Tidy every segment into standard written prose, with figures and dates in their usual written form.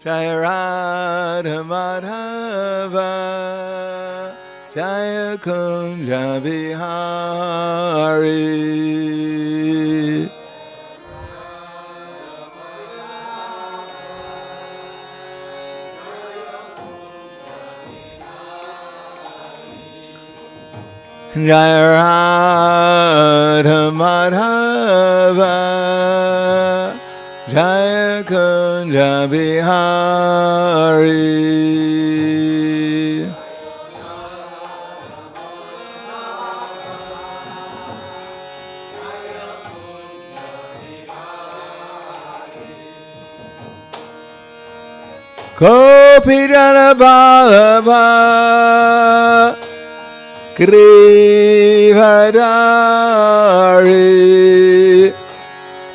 Jaya Radha Madhava Jaya Kunja Bihari Jaya Radha Madhava Jaya Kunja Bihari Gopijana Vallabha Grivadari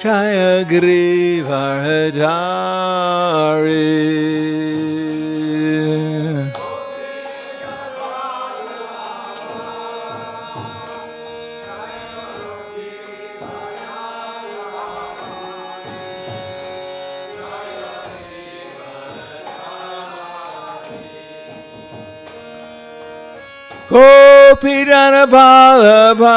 Jaya Grivadari Gopijana Vallabha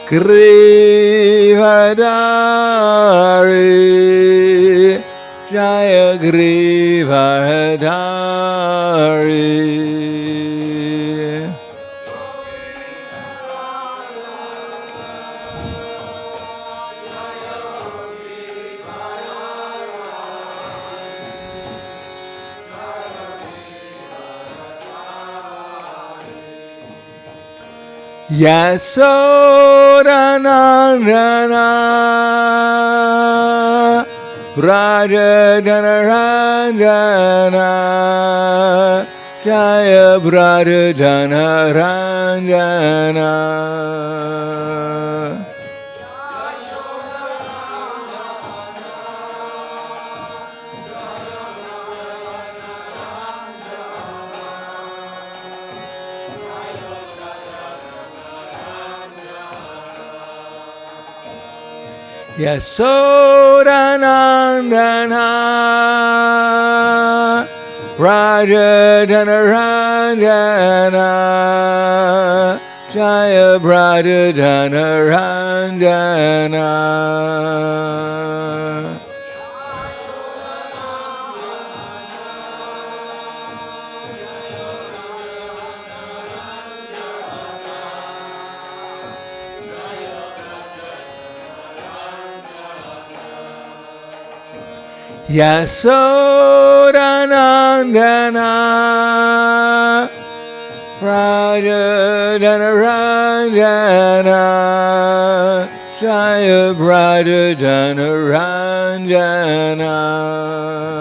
Grivadari Jaya Grivadari Yasodhanandana Brajadhanaranjana Jaya Brajadhanaranjana Yasodhanandana Brajadhanaranjana Jaya Brajadhanaranjana Yasodhanandana Brajadhanaranjana Jaya Brajadhanaranjana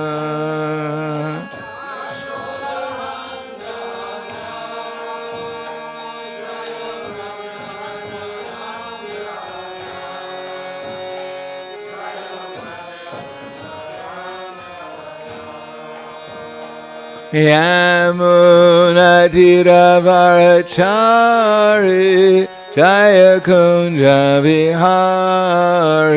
Yamuna Tiravarachari Jaya Kunja Vihari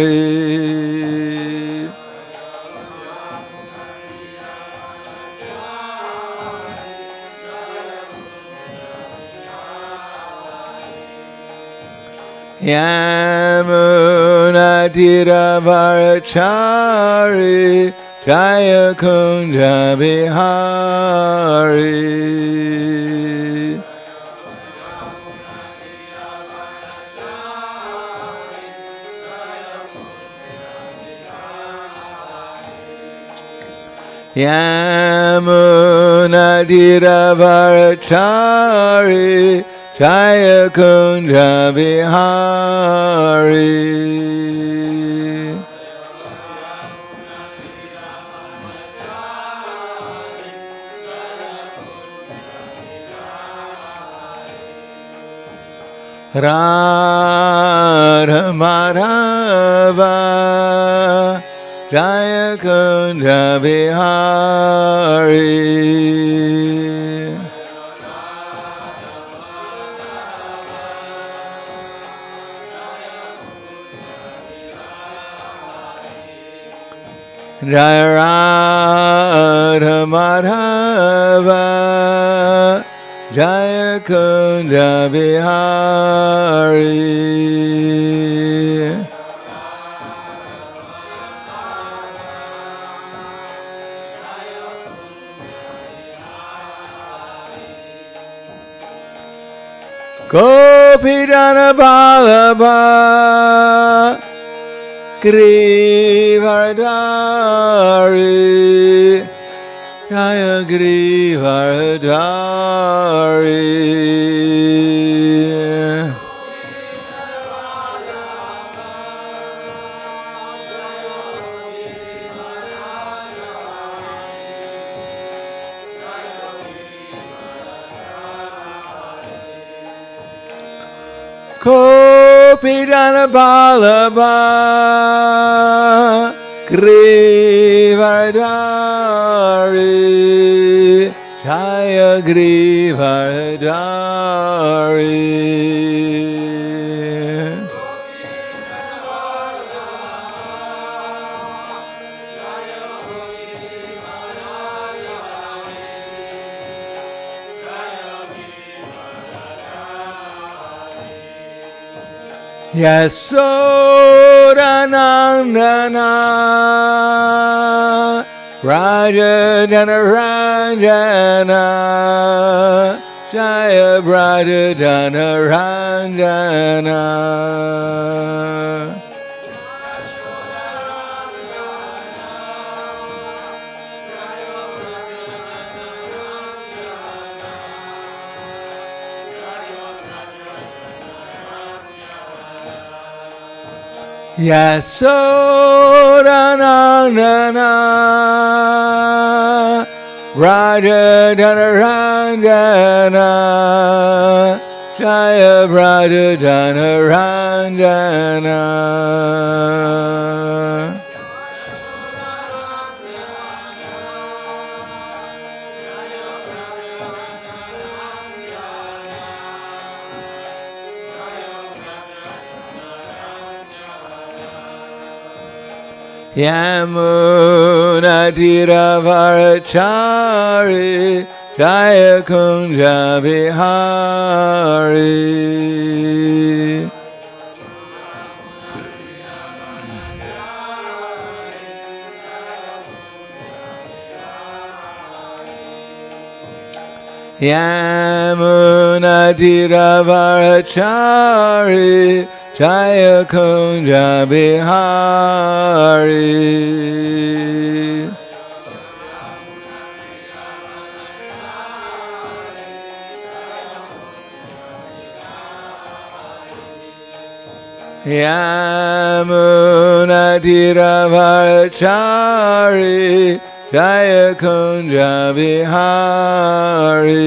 Yamuna Tiravarachari Jaya Kunja Vihari Yamuna Tiravarachari Jaya Kunja Vihari Radha Madhava Jaya Kunja Vihari Jaya Radha Madhava Jaya Kunda Bihari Gopidana Balaba Grivardhari Jaya Grivardhari Gopidana Balaba Grivardhari Jaya Grivardhari Yasodanandana Raja Dhanarajana Jaya Raja Dhanarajana Yasodanandana Raja Dhanarajana Jaya Raja Dhanarajana Yamuna Tiravarachari Jaya Kunja Bihari Yamuna Tiravarachari Jaya Kunja Bihari Yamuna Tiravarachari Jaya Kunja Bihari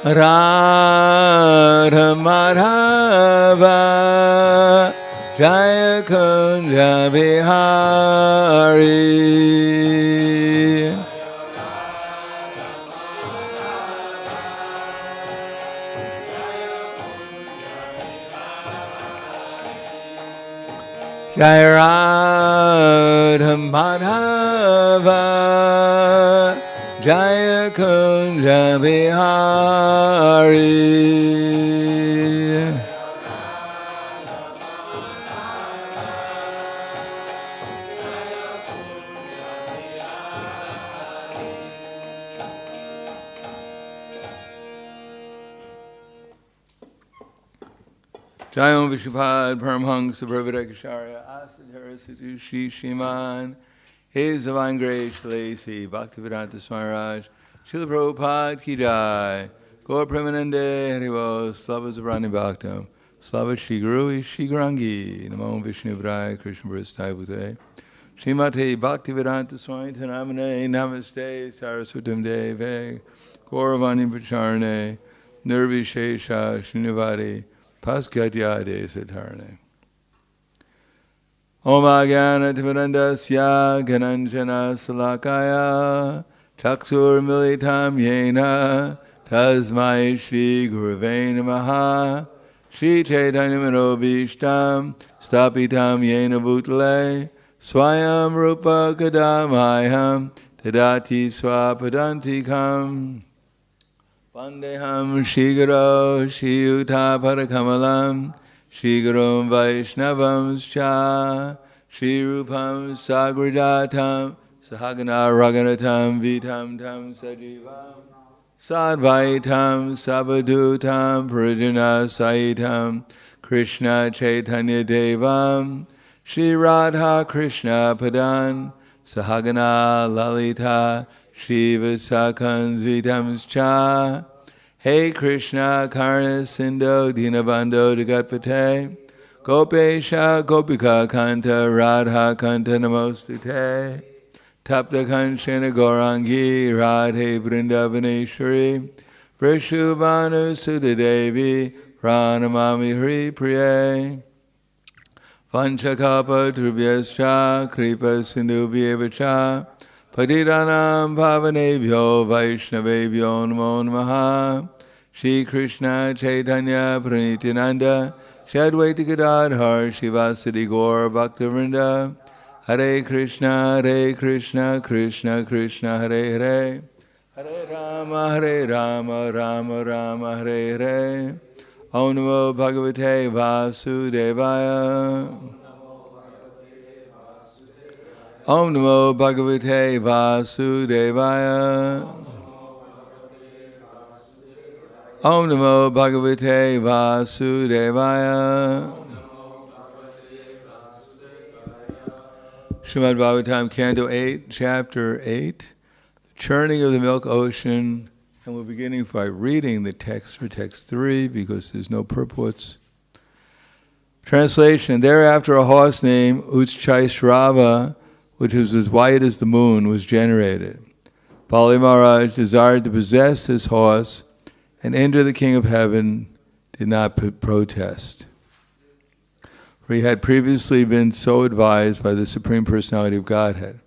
Radha Madhava Jaya Kunja Bihari Jaya Radha Madhava Jaya Kunja Bihari Jayam Vishupad Paramhangsa Prabhadakacharya Asadhara Satushi Shiman His Divine Grace Shalasi Bhaktivedanta Smaraj Srila Prabhupada Ki Jai Gaur Premanande Haribo Slava Zabrani Bhaktam Slava Shri Guru Shri Gaurangi Namo Vishnu Vraya Krishna Prasthaya Bhute Srimate Bhaktivedanta Swami Tanamane Namaste Saraswatam Deve Gauravani Pacharne Nirvishesha Srinivadi Paskatyade Siddharne Om Agyanatimirandasya Gananjana Salakaya Chaksur militam yena tasmai Shri Gurave namaha. Shri Chaitanya Manobhishtam Stapitam Yena Bhutale Swayam Rupa Kadamayam Tadati Swapadantikam Vandeham Shri Guru Shri Yuta Parakamalam Shri Gurum Vaishnavam Scha Shri Rupam Sagrajatam Sahagana Raganatam Vitam Tam Sajivam Sadvaitam Sabadutam Purajana Saitam Krishna Chaitanya Devam Shri Radha Krishna Padan Sahagana Lalita Shiva Sakans Vitams Cha Hey Krishna Karna Sindho Dinabando Jagatpate Gopesha Gopika Kanta Radha Kanta Namostute Tapta Kanchana Gaurangi Radhe Vrindavaneshwari Vrishubhanu Sudadevi Pranamami Hari Priye Vanchakapa Drubhyascha Kripa Sindhubhyevacha Patiranam Pavanebhyo Vaishnavebhyo Namo Namaha Shri Krishna Chaitanya Pranityananda Shri Advaita Gadadhar Shivasadi Gaur Bhaktivinoda Hare Krishna, Krishna Krishna, Hare Hare, Hare Rama, Rama Rama, Hare Hare. Om Namo Bhagavate Vasudevaya. Om Namo Bhagavate Vasudevaya. Om Namo Bhagavate Vasudevaya. Srimad Bhagavatam, Canto 8, Chapter 8, the churning of the milk ocean, and we're beginning by reading the text for text 3 because there's no purports. Translation: Thereafter a horse named Uchchaishrava, which was as white as the moon, was generated. Bali Maharaj desired to possess this horse, and Indra, the king of heaven, did not protest. For he had previously been so advised by the Supreme Personality of Godhead.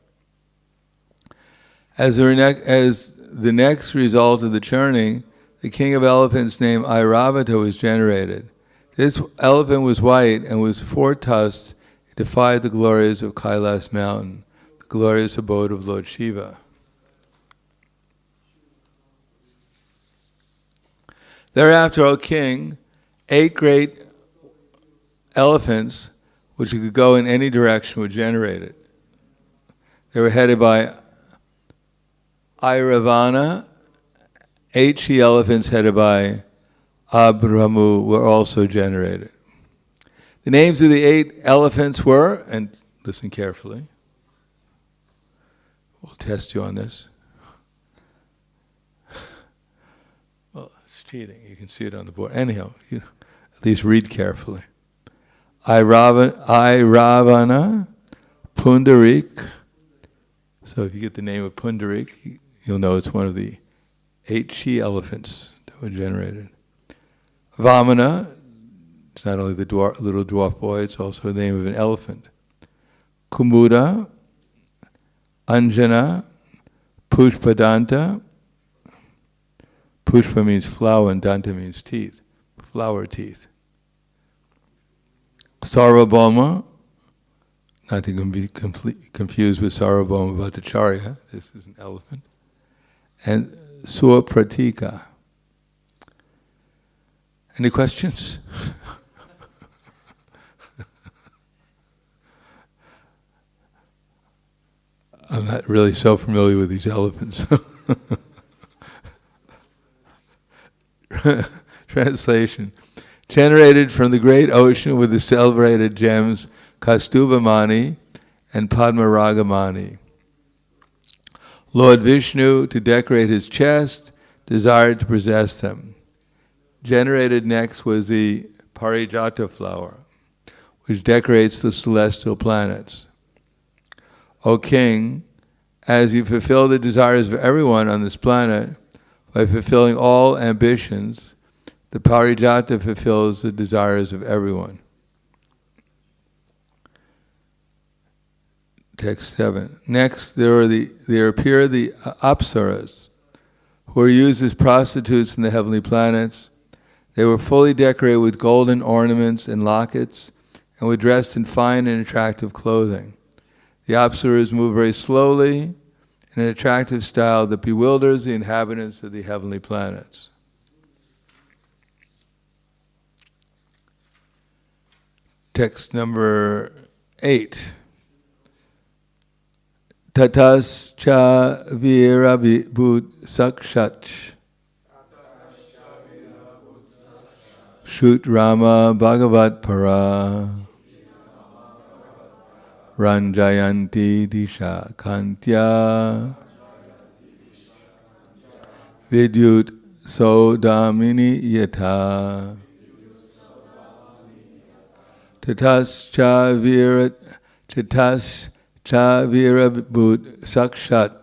As the next result of the churning, the king of elephants named Airavata was generated. This elephant was white and was four-tusked. It defied the glories of Kailas mountain, the glorious abode of Lord Shiva. Thereafter, O king, 8 great elephants, which could go in any direction, were generated. They were headed by Airavana. 8 she-elephants headed by Abramu were also generated. The names of the 8 elephants were, and listen carefully, we'll test you on this. Well, it's cheating. You can see it on the board. Anyhow, at least read carefully. Airavana, Pundarik. So if you get the name of Pundarik, you'll know it's one of the 8 she-elephants that were generated. Vamana, it's not only the little dwarf boy, it's also the name of an elephant. Kumuda, Anjana, Pushpadanta. Pushpa means flower and Danta means teeth, flower teeth. Sarvabhauma, not to be confused with Sarvabhauma Bhattacharya, this is an elephant, and Suapratika. Any questions? I'm not really so familiar with these elephants. Translation. Generated from the great ocean with the celebrated gems Kastubamani and Padmaragamani. Lord Vishnu, to decorate his chest, desired to possess them. Generated next was the Parijata flower, which decorates the celestial planets. O king, as you fulfill the desires of everyone on this planet, by fulfilling all ambitions, the Parijata fulfills the desires of everyone. Text 7. Next, there appear the apsaras, who are used as prostitutes in the heavenly planets. They were fully decorated with golden ornaments and lockets, and were dressed in fine and attractive clothing. The apsaras move very slowly in an attractive style that bewilders the inhabitants of the heavenly planets. Text number 8. Tatascha virabhut sakshat Shut Rama Bhagavat Para Ranjayanti Disha Kantya Vidyut Sodamini Yata Tatascha virabhut sakshat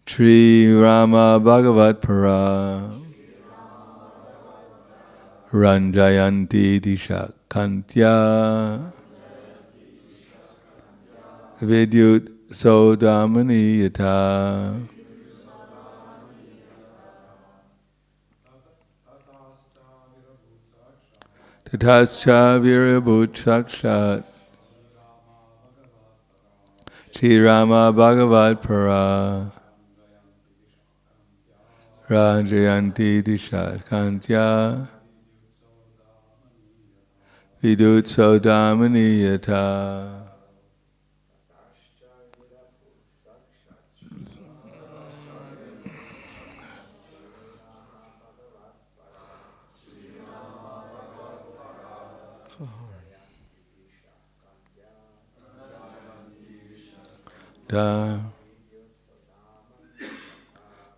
Shri Rama Bhagavat Para Ranjayanti Disha Kantya Vidyut Sodamani Yata Tatascha virabhut sakshat Shri Rama Bhagavat Para Rajayanti Disha Kantya Vidut Sodamani Yata.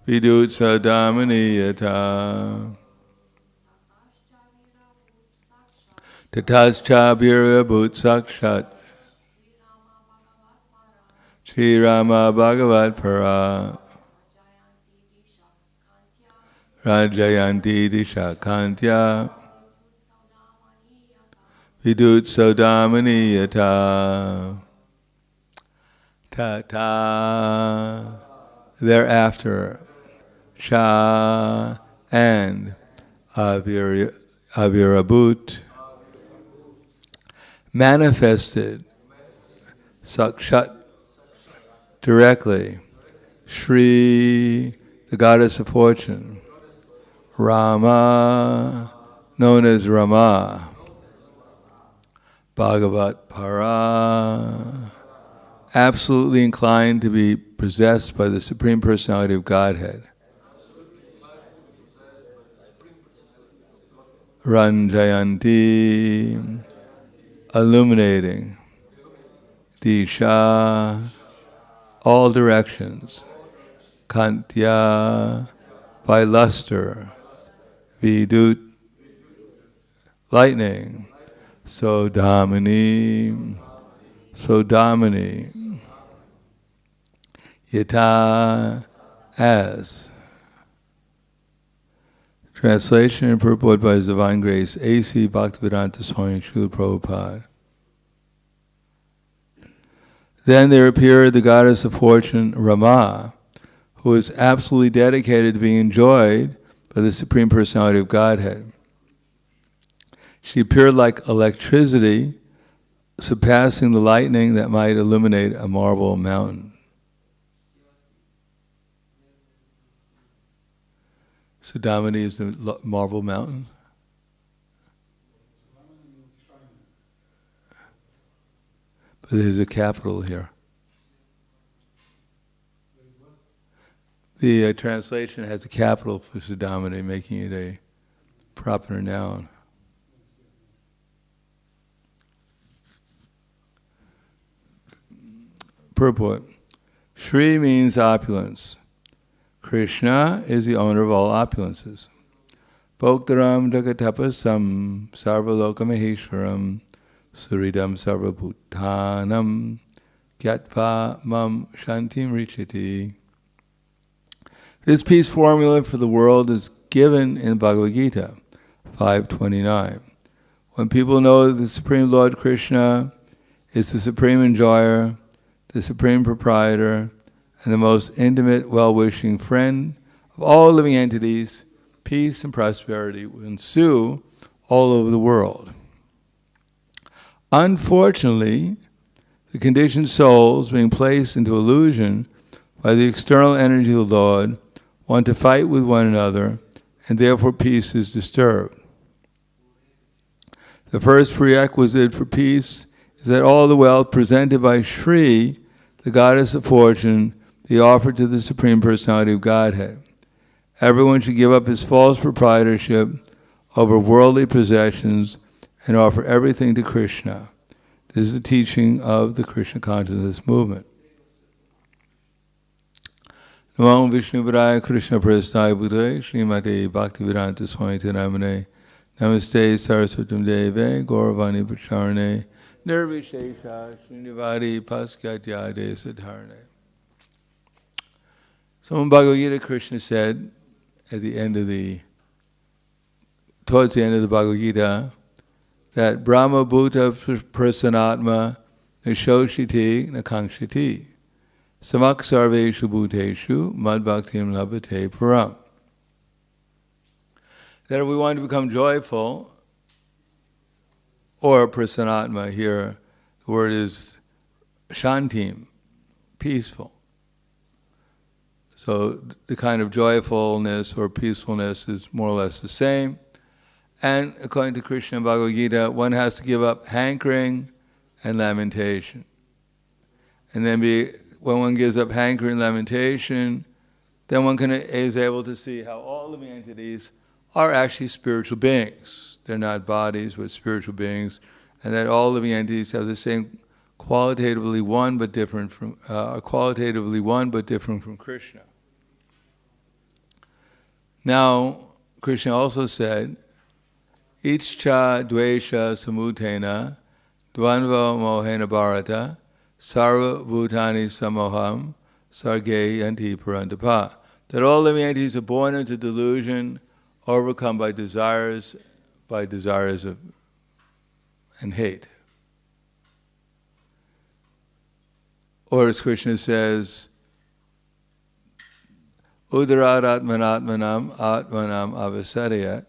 Vidut Sodamani Yata Tatascha virabhut sakshat Shri Rama Bhagavat Para Rajayanti Disha Kantya Vidut Sodamani Yata Tata thereafter Sha and Avirabhut manifested Sakshat directly Shri, the goddess of fortune, Rama, known as Rama, Bhagavat Para, absolutely inclined to be possessed by the Supreme Personality of Godhead. Ranjayanti, illuminating. Disha, all directions. Kantya, by luster. Vidut, lightning. Sodamani, Yata, as. Translation and purport by His Divine Grace, A.C. Bhaktivedanta Swami Srila Prabhupada. Then there appeared the goddess of fortune, Rama, who is absolutely dedicated to being enjoyed by the Supreme Personality of Godhead. She appeared like electricity, surpassing the lightning that might illuminate a marble mountain. Sudamani is the marble mountain. But there's a capital here. The translation has a capital for Sudamani, making it a proper noun. Purport. Shri means opulence. Krishna is the owner of all opulences. Bhoktaram jagatapasam sarvalokamaheshwaram suridam sarvabhutanam gyatva mam shantim richati. This peace formula for the world is given in Bhagavad Gita 5:29. When people know that the Supreme Lord Krishna is the supreme enjoyer, the supreme proprietor, and the most intimate, well-wishing friend of all living entities, peace and prosperity will ensue all over the world. Unfortunately, the conditioned souls, being placed into illusion by the external energy of the Lord, want to fight with one another, and therefore peace is disturbed. The first prerequisite for peace is that all the wealth presented by Shri, the goddess of fortune, be offered to the Supreme Personality of Godhead. Everyone should give up his false proprietorship over worldly possessions and offer everything to Krishna. This is the teaching of the Krishna consciousness movement. Namo Vishnu Padaya Krishna Prasthaya Bhutale Srimate Bhaktivedanta Swami Namane Namaste Saraswatam Deve Gauravani Pracharane Nirvishesha Srinivadi Paskatyade Sadharane. So in Bhagavad Gita, Krishna said towards the end of the Bhagavad Gita, that Brahma Bhuta Prasanatma Nishoshiti Nakangshiti Samak Sarveshu Bhuteshu Mad Bhaktim Labhate Param. That if we want to become joyful, or Prasanatma here, the word is Shantim, peaceful. So the kind of joyfulness or peacefulness is more or less the same. And according to Krishna and Bhagavad Gita, one has to give up hankering and lamentation. And then when one gives up hankering and lamentation, then one is able to see how all living entities are actually spiritual beings. They're not bodies, but spiritual beings, and that all living entities have the same qualitatively one but different from Krishna. Now, Krishna also said, Ichcha dvesha samutena dvanva mohena bharata sarva bhutani samoham sarge yanti parantapa. That all living entities are born into delusion, overcome by desires of and hate. Or as Krishna says, Udarat atmanatmanam avasarayat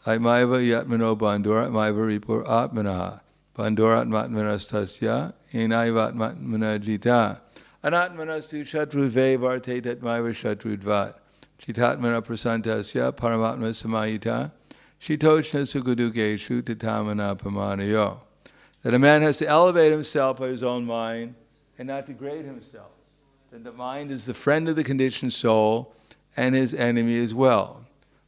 aimaiva yatmano bandura maiva ripur atmanaha bandurat matmanastasya inaivat matmanajita anatmanastu shatrudve varte tatmaiva shatrudvat chitatmana prasantasya paramatma samayita shitoshna sugudugeshu tatamana pamanayo. That a man has to elevate himself by his own mind and not degrade himself. That the mind is the friend of the conditioned soul and his enemy as well.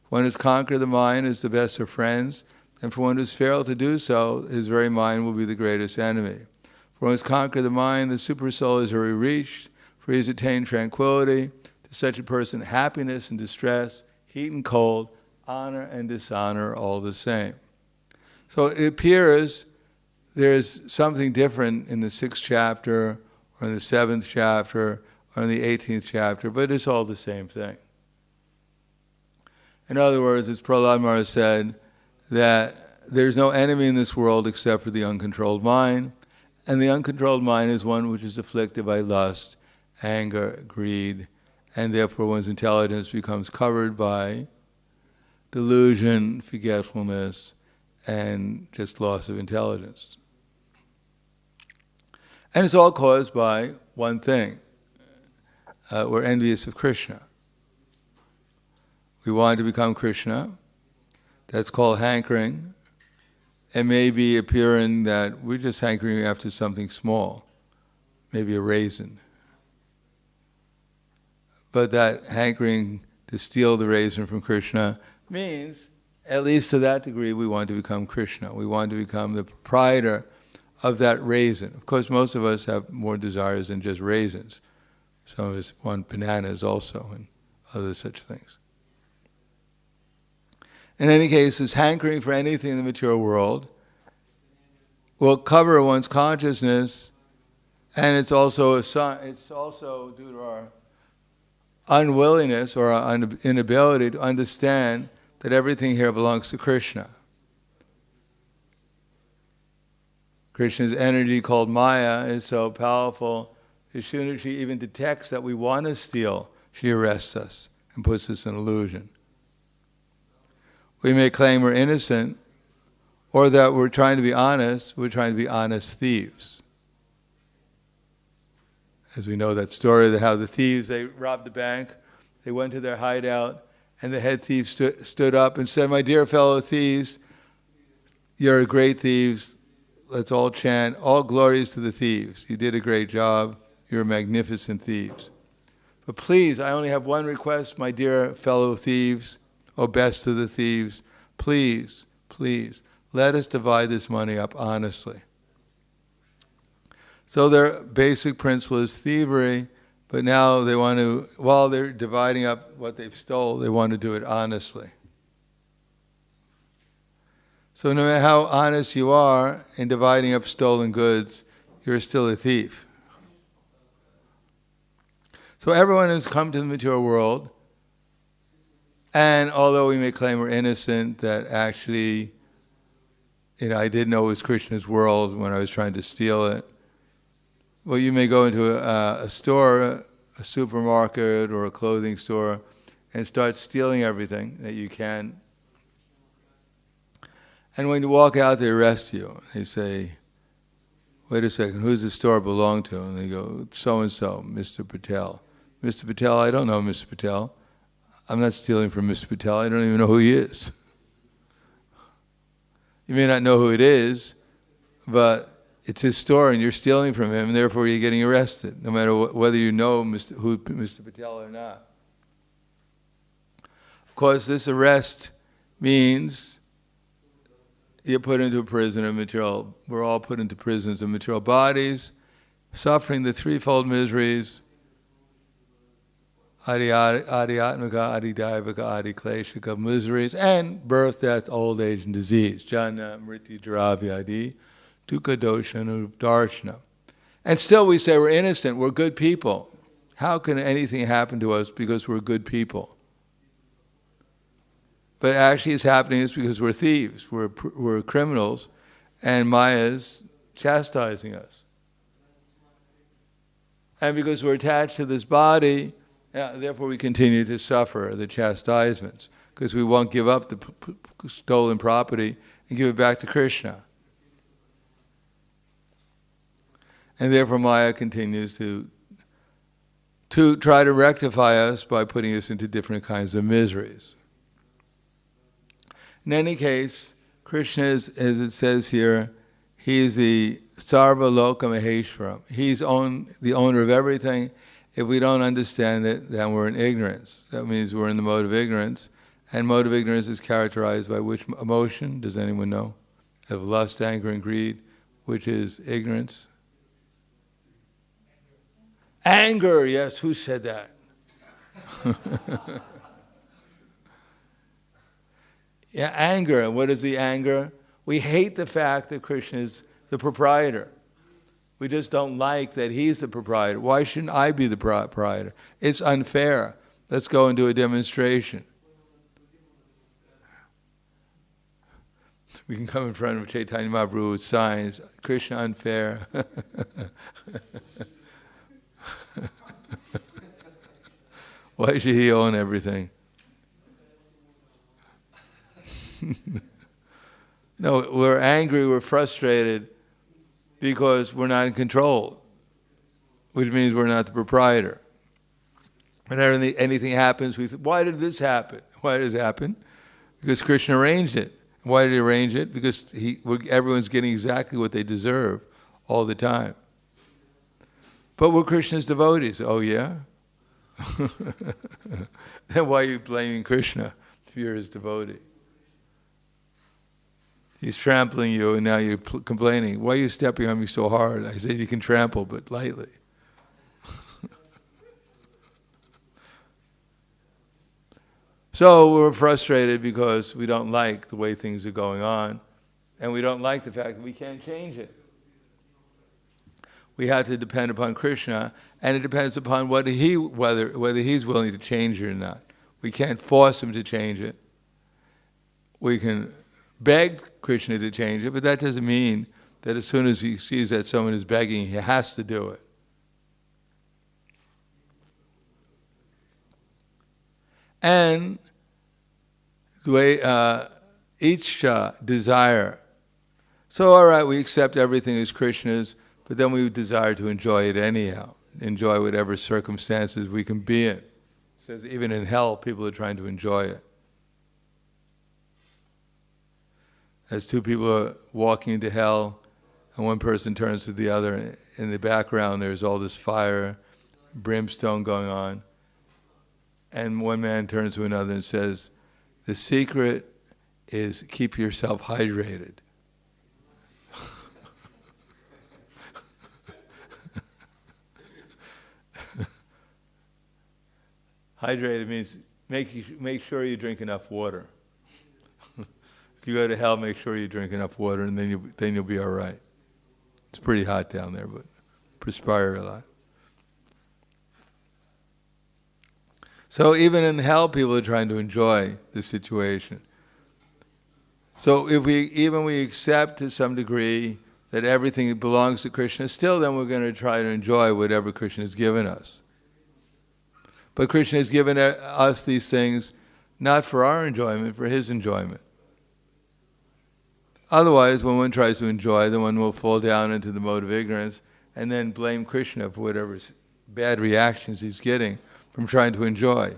One who has conquered the mind is the best of friends, and for one who has failed to do so, his very mind will be the greatest enemy. For one who has conquered the mind, the super soul is already reached, for he has attained tranquility. To such a person, happiness and distress, heat and cold, honor and dishonor are all the same. So it appears there's something different in the 6th chapter, or in the 7th chapter, or in the 18th chapter, but it's all the same thing. In other words, as Prahlad Maharaj said, that there's no enemy in this world except for the uncontrolled mind, and the uncontrolled mind is one which is afflicted by lust, anger, greed, and therefore one's intelligence becomes covered by delusion, forgetfulness, and just loss of intelligence. And it's all caused by one thing. We're envious of Krishna. We want to become Krishna. That's called hankering. It may be appearing that we're just hankering after something small, maybe a raisin. But that hankering to steal the raisin from Krishna means, at least to that degree, we want to become Krishna. We want to become the proprietor of that raisin. Of course, most of us have more desires than just raisins. Some of us want bananas also and other such things. In any case, this hankering for anything in the material world will cover one's consciousness, and it's also due to our unwillingness or our inability to understand that everything here belongs to Krishna. Krishna's energy called Maya is so powerful. As soon as she even detects that we want to steal, she arrests us and puts us in illusion. We may claim we're innocent, or that we're trying to be honest. We're trying to be honest thieves. As we know that story of how the thieves, they robbed the bank, they went to their hideout, and the head thief stood up and said, "My dear fellow thieves, you're great thieves. Let's all chant, all glories to the thieves. You did a great job. You're magnificent thieves. But please, I only have one request, my dear fellow thieves, O best of the thieves. Please, please, let us divide this money up honestly." So their basic principle is thievery, but now they want to, while they're dividing up what they've stole, they want to do it honestly. So no matter how honest you are in dividing up stolen goods, you're still a thief. So everyone has come to the material world, and although we may claim we're innocent, that actually, I didn't know it was Krishna's world when I was trying to steal it. Well, you may go into a store, a supermarket or a clothing store, and start stealing everything that you can. And when you walk out, they arrest you. They say, "Wait a second, who does the store belong to?" And they go, "So-and-so, Mr. Patel." "Mr. Patel, I don't know Mr. Patel. I'm not stealing from Mr. Patel. I don't even know who he is." You may not know who it is, but it's his store and you're stealing from him, and therefore you're getting arrested, no matter whether you know who Mr. Patel or not. Of course, this arrest means you're put into a prison of material. We're all put into prisons of material bodies, suffering the threefold miseries: adi-atmika, adi-daivika, adi-kleshika miseries, and birth, death, old age, and disease. Jana, mrityu, jara, vyadi, dukkha, dosha, and darshana. And still we say we're innocent, we're good people. How can anything happen to us because we're good people? But actually it's happening is because we're thieves, we're criminals, and Maya's chastising us. And because we're attached to this body, therefore we continue to suffer the chastisements, because we won't give up the stolen property and give it back to Krishna. And therefore Maya continues to try to rectify us by putting us into different kinds of miseries. In any case, Krishna is, as it says here, he is the Sarva Loka Maheshwaram. He's the owner of everything. If we don't understand it, then we're in ignorance. That means we're in the mode of ignorance. And mode of ignorance is characterized by which emotion? Does anyone know? Of lust, anger, and greed, which is ignorance. Anger, yes, who said that? Yeah, anger. And what is the anger? We hate the fact that Krishna is the proprietor. We just don't like that he's the proprietor. Why shouldn't I be the proprietor? It's unfair. Let's go and do a demonstration. We can come in front of Chaitanya Mahaprabhu with signs, Krishna unfair. Why should he own everything? No, we're angry, we're frustrated because we're not in control, which means we're not the proprietor. Whenever anything happens, we say, why did this happen? Why did it happen? Because Krishna arranged it. Why did he arrange it? Because everyone's getting exactly what they deserve all the time. But we're Krishna's devotees. Oh, yeah? Then why are you blaming Krishna if you're his devotee? He's trampling you, and now you're complaining. Why are you stepping on me so hard? I said you can trample, but lightly. So we're frustrated because we don't like the way things are going on, and we don't like the fact that we can't change it. We have to depend upon Krishna, and it depends upon whether he's willing to change it or not. We can't force him to change it. We can beg Krishna to change it, but that doesn't mean that as soon as he sees that someone is begging, he has to do it. And the way each desire, so all right, we accept everything as Krishna's, but then we desire to enjoy it anyhow, enjoy whatever circumstances we can be in. It says even in hell, people are trying to enjoy it. As two people are walking into hell, and one person turns to the other, in the background there's all this fire, brimstone going on, and one man turns to another and says, the secret is keep yourself hydrated. Hydrated means make sure you drink enough water. If you go to hell, make sure you drink enough water, and then you'll be all right. It's pretty hot down there, but perspire a lot. So even in hell, people are trying to enjoy the situation. So if we accept to some degree that everything belongs to Krishna, still then we're going to try to enjoy whatever Krishna has given us. But Krishna has given us these things not for our enjoyment, for his enjoyment. Otherwise, when one tries to enjoy, then one will fall down into the mode of ignorance and then blame Krishna for whatever bad reactions he's getting from trying to enjoy.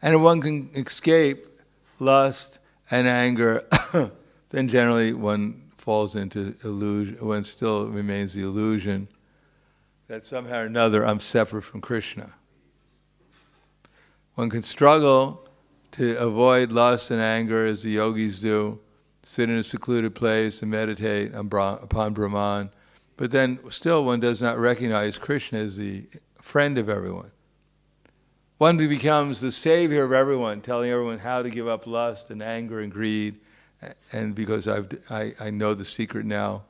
And if one can escape lust and anger, then generally one falls into illusion, one still remains the illusion that somehow or another I'm separate from Krishna. One can struggle to avoid lust and anger as the yogis do, sit in a secluded place and meditate upon Brahman, but then still one does not recognize Krishna as the friend of everyone. One who becomes the savior of everyone, telling everyone how to give up lust and anger and greed, and because I know the secret now.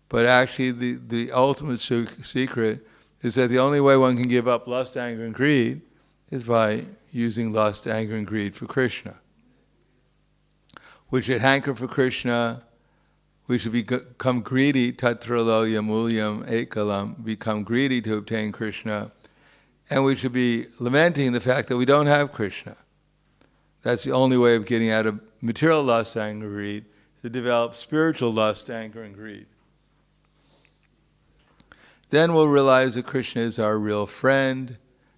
But actually the ultimate secret is that the only way one can give up lust, anger, and greed is by using lust, anger, and greed for Krishna. We should hanker for Krishna. We should become greedy, tatralo yamulyam ekalam, become greedy to obtain Krishna. And we should be lamenting the fact that we don't have Krishna. That's the only way of getting out of material lust, anger, and greed, to develop spiritual lust, anger, and greed. Then we'll realize that Krishna is our real friend,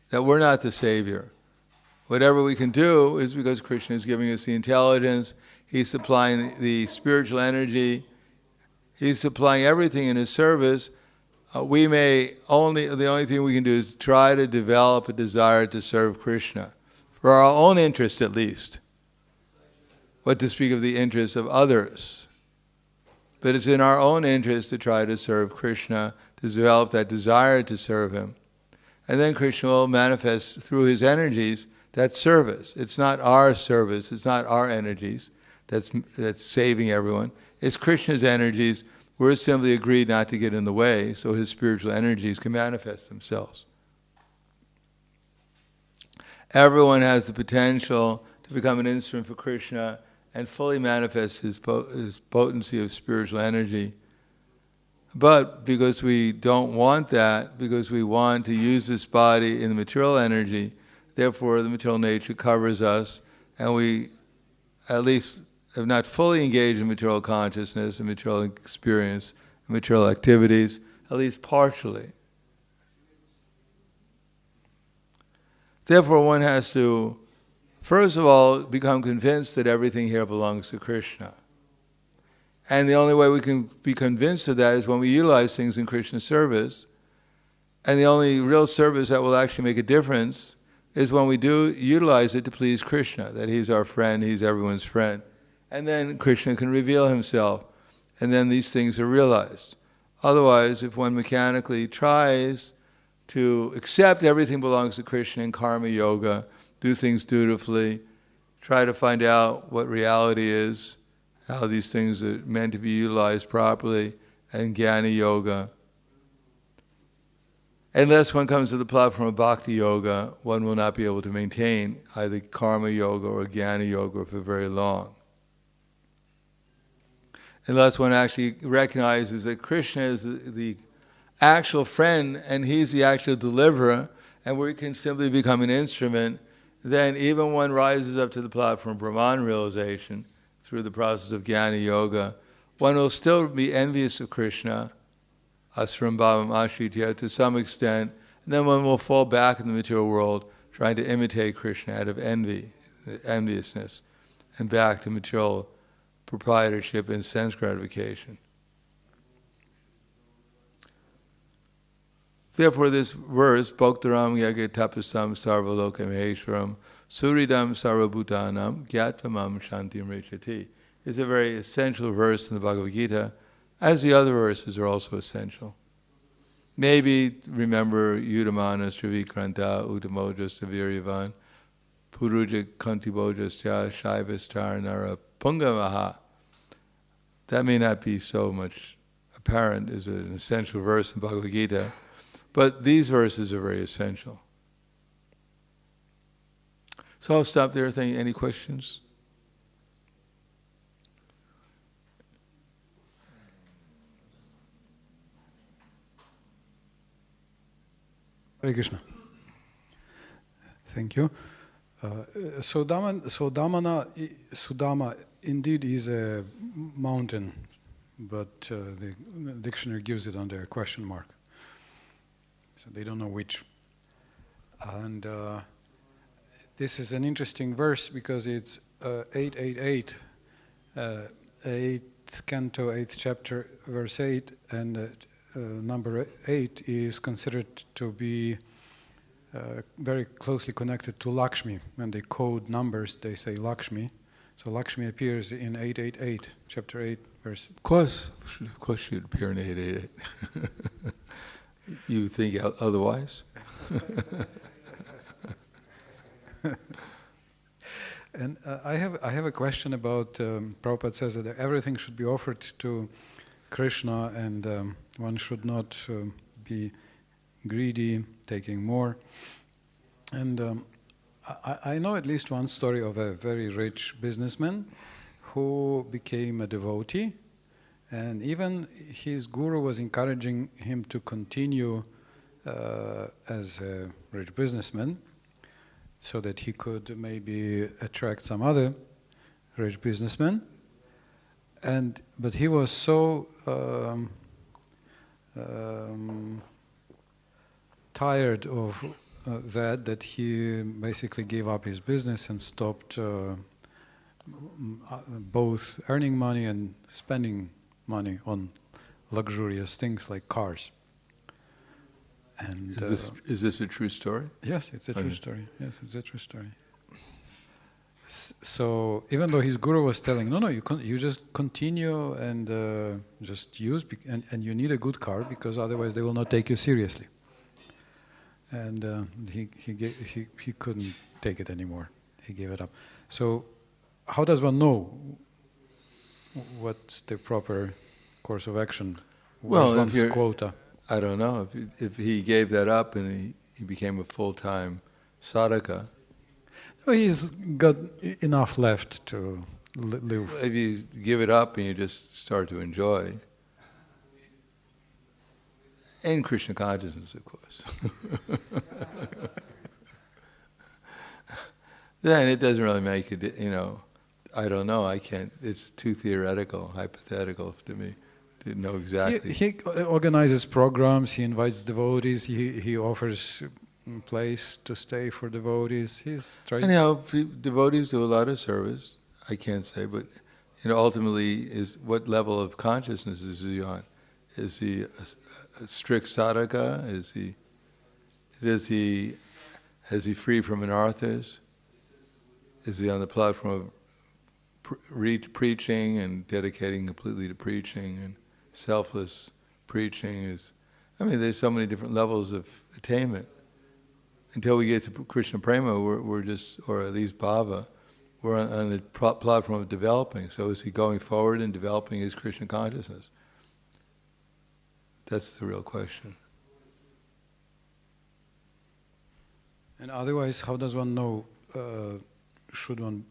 that we're not the savior. Whatever we can do is because Krishna is giving us the intelligence, he's supplying the spiritual energy, he's supplying everything in his service. The only thing we can do is try to develop a desire to serve Krishna, for our own interest at least. What to speak of the interest of others. But it's in our own interest to try to serve Krishna, to develop that desire to serve him. And then Krishna will manifest through his energies that service. It's not our service, it's not our energies that's saving everyone. It's Krishna's energies. We're simply agreed not to get in the way so his spiritual energies can manifest themselves. Everyone has the potential to become an instrument for Krishna and fully manifest his potency of spiritual energy. But because we don't want that, because we want to use this body in the material energy, therefore the material nature covers us, and we at least have not fully engaged in material consciousness and material experience, and material activities, at least partially. Therefore one has to, first of all, become convinced that everything here belongs to Krishna. And the only way we can be convinced of that is when we utilize things in Krishna's service. And the only real service that will actually make a difference is when we do utilize it to please Krishna, that he's our friend, he's everyone's friend. And then Krishna can reveal himself, and then these things are realized. Otherwise, if one mechanically tries to accept everything belongs to Krishna in karma yoga, do things dutifully, try to find out what reality is, how these things are meant to be utilized properly, and jnana yoga. Unless one comes to the platform of bhakti-yoga, one will not be able to maintain either karma yoga or jnana yoga for very long. unless one actually recognizes that Krishna is the actual friend and he's the actual deliverer, and we can simply become an instrument, then even one rises up to the platform of Brahman realization through the process of Jnana Yoga, one will still be envious of Krishna, asram bhavam ashritya, to some extent, and then one will fall back in the material world trying to imitate Krishna out of enviousness, and back to material proprietorship and sense gratification. Therefore, this verse, Bhaktaram Yaga Tapasam Sarvaloka Maheshwaram Suridam Sarvabhutanam Gyattamam Shantim Rechati, is a very essential verse in the Bhagavad Gita, as the other verses are also essential. Maybe remember Yudhamana Srivikranta Uttamojas Taviryavan Puruja Kantibojastya Shaivastar Nara Pungamaha. That may not be so much apparent as an essential verse in Bhagavad Gita, but these verses are very essential. So I'll stop there. Any questions? Hare Krishna. Thank you. Sudama indeed is a mountain, but the dictionary gives it under a question mark. So they don't know which. And this is an interesting verse because it's 888, 8th canto, 8th chapter, verse 8, and number 8 is considered to be very closely connected to Lakshmi. When they code numbers, they say Lakshmi. So Lakshmi appears in 888, chapter 8, verse. Of course she'd appear in 888. You think otherwise? And I have a question about, Prabhupada says that everything should be offered to Krishna, and one should not be greedy, taking more. And I know at least one story of a very rich businessman who became a devotee, and even his guru was encouraging him to continue as a rich businessman so that he could maybe attract some other rich businessmen. But he was so tired of that he basically gave up his business and stopped both earning money and spending money on luxurious things like cars. And is this a true story? Yes, it's a true story. Yes, it's a true story. So even though his guru was telling, no, you just continue and just use, and you need a good car because otherwise they will not take you seriously. And he couldn't take it anymore. He gave it up. So how does one know what's the proper course of action? Well, what's one's quota? I don't know. If he gave that up and he became a full-time sadhaka. Well, he's got enough left to live. If you give it up and you just start to enjoy, in Krishna consciousness, of course, then it doesn't really make it, I don't know, I can't, it's too theoretical, hypothetical to me to know exactly. He organizes programs, he invites devotees, he offers place to stay for devotees. He's trying. Anyhow, devotees do a lot of service. I can't say, but ultimately, is what level of consciousness is he on? Is he a strict sadhaka? Is he free from anarthas? Is he on the platform of preaching and dedicating completely to preaching and selfless preaching? There's so many different levels of attainment. Until we get to Krishna Prema, we're just, or at least Bhava, we're on the platform of developing. So is he going forward and developing his Krishna consciousness? That's the real question. And otherwise, how does one know, should one,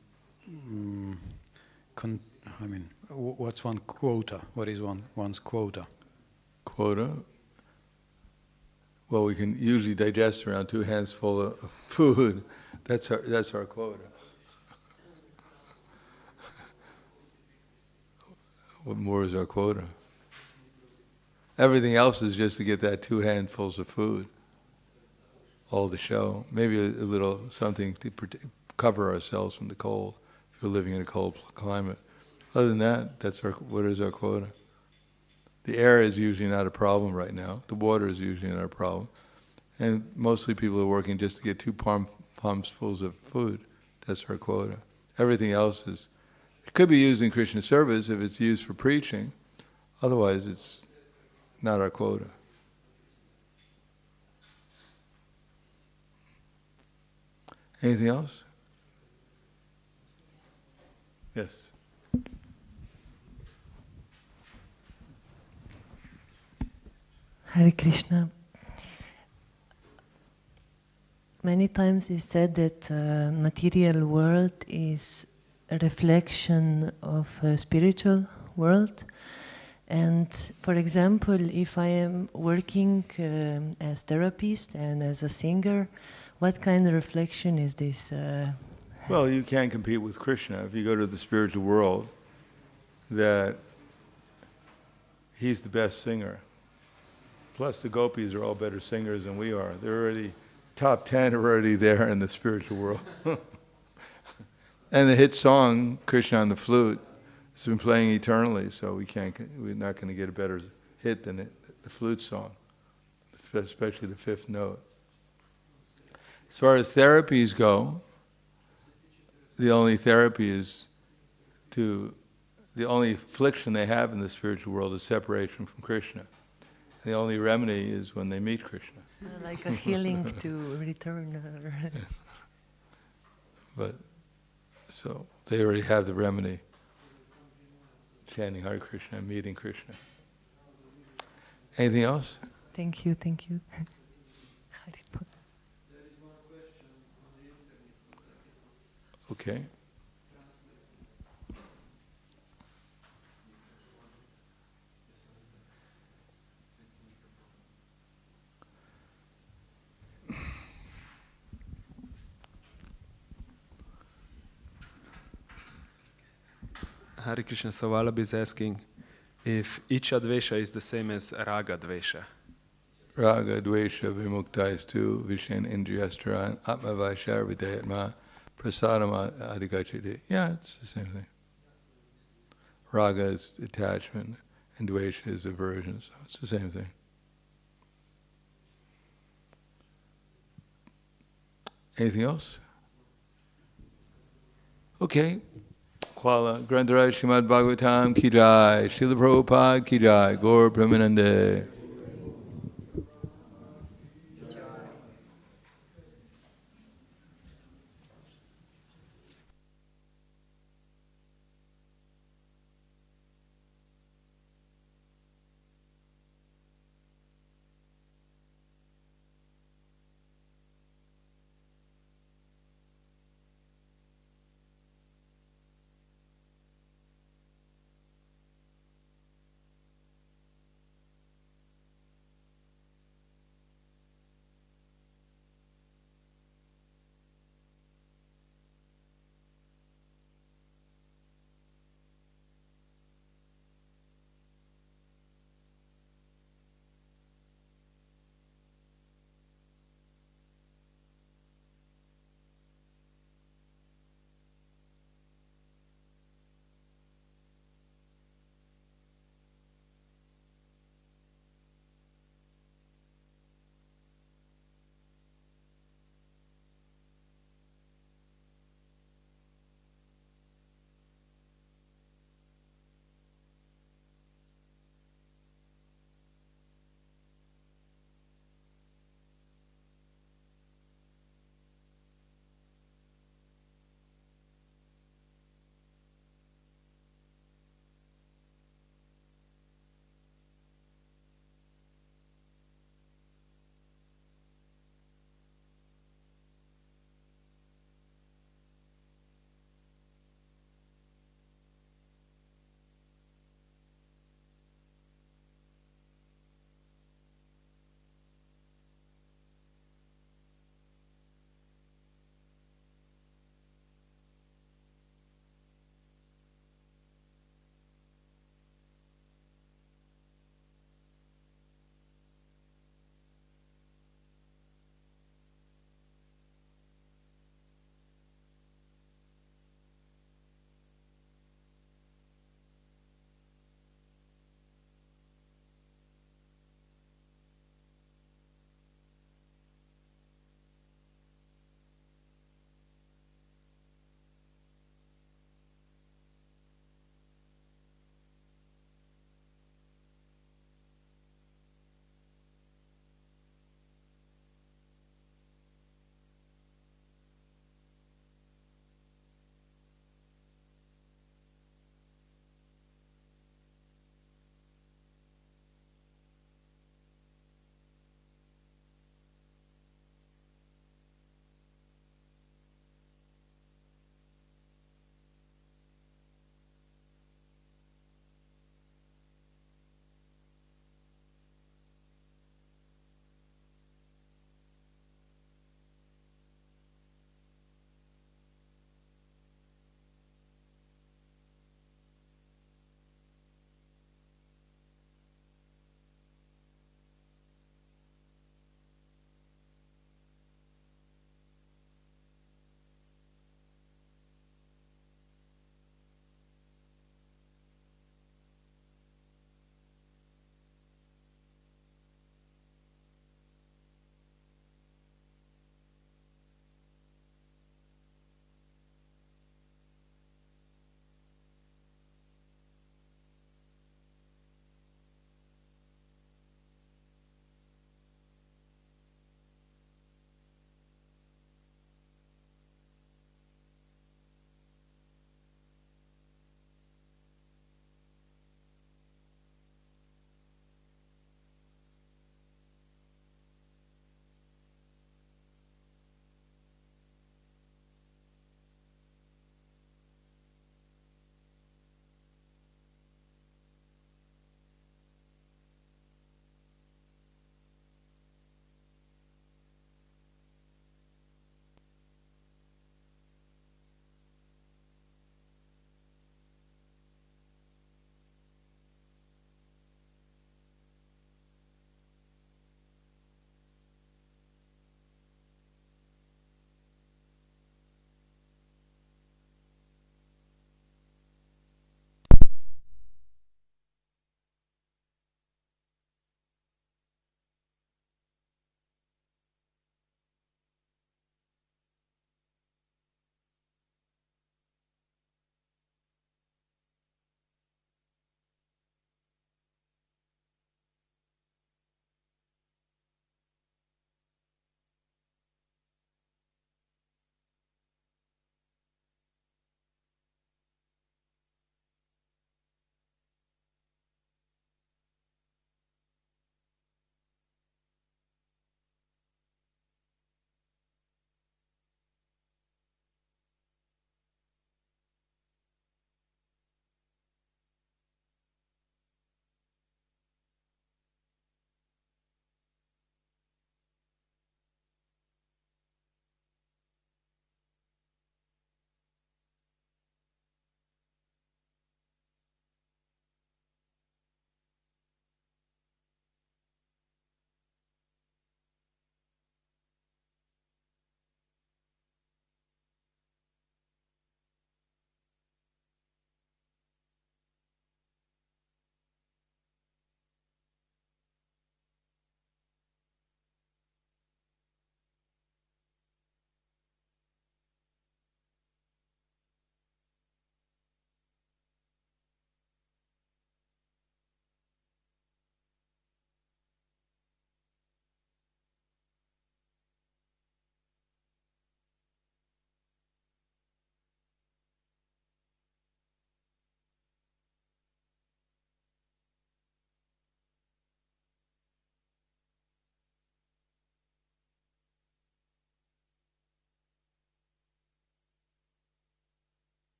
what's one quota? What is one's quota? Quota? Well, we can usually digest around 2 hands full of food. That's our quota. What more is our quota? Everything else is just to get that 2 handfuls of food. All the show. Maybe a little something to cover ourselves from the cold, if we're living in a cold climate. Other than that, what is our quota? The air is usually not a problem right now. The water is usually not a problem. And mostly people are working just to get 2 palms full of food. That's our quota. Everything else it could be used in Krishna service if it's used for preaching. Otherwise, it's not our quota. Anything else? Yes. Hare Krishna. Many times it's said that material world is a reflection of a spiritual world. And for example, if I am working as therapist and as a singer, what kind of reflection is this? Well, you can't compete with Krishna. If you go to the spiritual world, that he's the best singer. Plus the gopis are all better singers than we are. They're already, top 10 are already there in the spiritual world. And the hit song, Krishna on the Flute, has been playing eternally, so we're not going to get a better hit than the flute song, especially the 5th note. As far as therapies go, the only therapy is the only affliction they have in the spiritual world is separation from Krishna. The only remedy is when they meet Krishna. Like a healing to return. But, so they already have the remedy. Chanting Hare Krishna and meeting Krishna. Anything else? Thank you, thank you. Okay. Hare Krishna, so Vallabh is asking if Icha Dvesha is the same as Raga Dvesha. Raga Dvesha Vimuktaisthu Vishen Indriyastaran Atma Vaishar Vidayatma Prasadama Adhikachiti. Yeah, it's the same thing. Raga is attachment and Dvesha is aversion, so it's the same thing. Anything else? Okay. Kuala Grandaraj Srimad Bhagavatam Ki Jai, Srila Prabhupada Ki Jai, Gaur Premanande.